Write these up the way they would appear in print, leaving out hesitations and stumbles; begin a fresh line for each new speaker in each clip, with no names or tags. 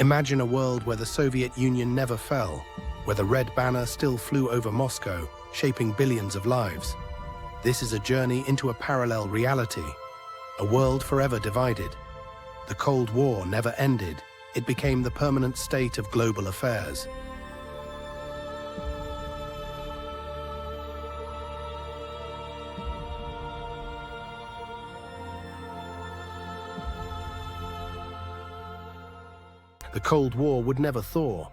Imagine a world where the Soviet Union never fell, where the red banner still flew over Moscow, shaping billions of lives. This is a journey into a parallel reality, a world forever divided. The Cold War never ended. It became the permanent state of global affairs. The Cold War would never thaw.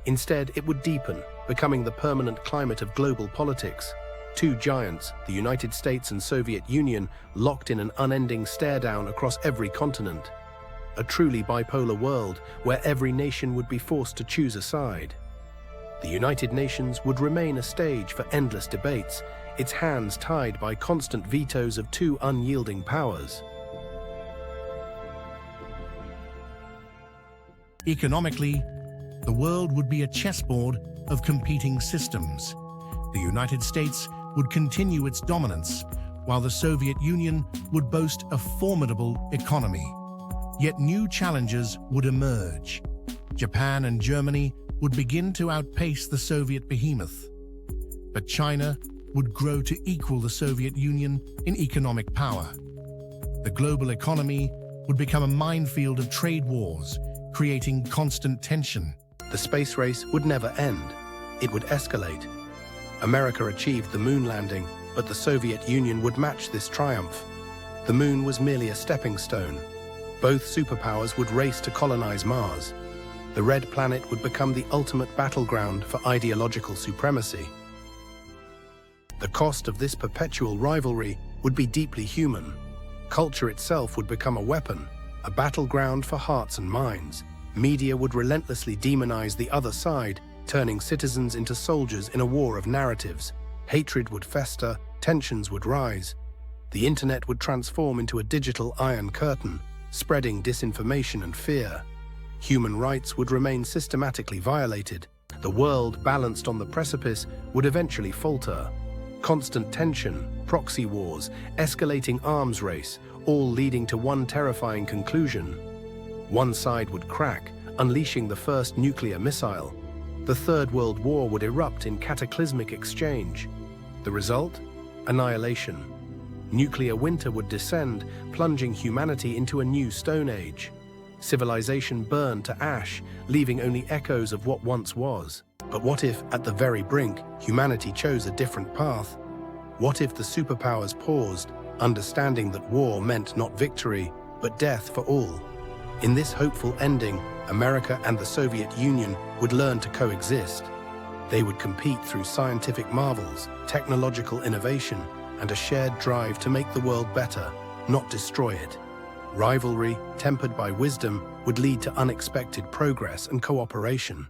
Instead, it would deepen, becoming the permanent climate of global politics. Two giants, the United States and Soviet Union, locked in an unending stare-down across every continent. A truly bipolar world where every nation would be forced to choose a side. The United Nations would remain a stage for endless debates, its hands tied by constant vetoes of two unyielding powers.
Economically, the world would be a chessboard of competing systems. The United States would continue its dominance, while the Soviet Union would boast a formidable economy. Yet new challenges would emerge. Japan and Germany would begin to outpace the Soviet behemoth. But China would grow to equal the Soviet Union in economic power. The global economy would become a minefield of trade wars, creating constant tension.
The space race would never end. It would escalate. America achieved the moon landing, but the Soviet Union would match this triumph. The moon was merely a stepping stone. Both superpowers would race to colonize Mars. The red planet would become the ultimate battleground for ideological supremacy. The cost of this perpetual rivalry would be deeply human. Culture itself would become a weapon, a battleground for hearts and minds. Media would relentlessly demonize the other side, turning citizens into soldiers in a war of narratives. Hatred would fester, tensions would rise. The internet would transform into a digital iron curtain, spreading disinformation and fear. Human rights would remain systematically violated. The world, balanced on the precipice, would eventually falter. Constant tension, proxy wars, escalating arms race, all leading to one terrifying conclusion. One side would crack, unleashing the first nuclear missile. The Third World War would erupt in cataclysmic exchange. The result? Annihilation. Nuclear winter would descend, plunging humanity into a new Stone Age. Civilization burned to ash, leaving only echoes of what once was. But what if, at the very brink, humanity chose a different path? What if the superpowers paused, understanding that war meant not victory, but death for all? In this hopeful ending, America and the Soviet Union would learn to coexist. They would compete through scientific marvels, technological innovation, and a shared drive to make the world better, not destroy it. Rivalry, tempered by wisdom, would lead to unexpected progress and cooperation.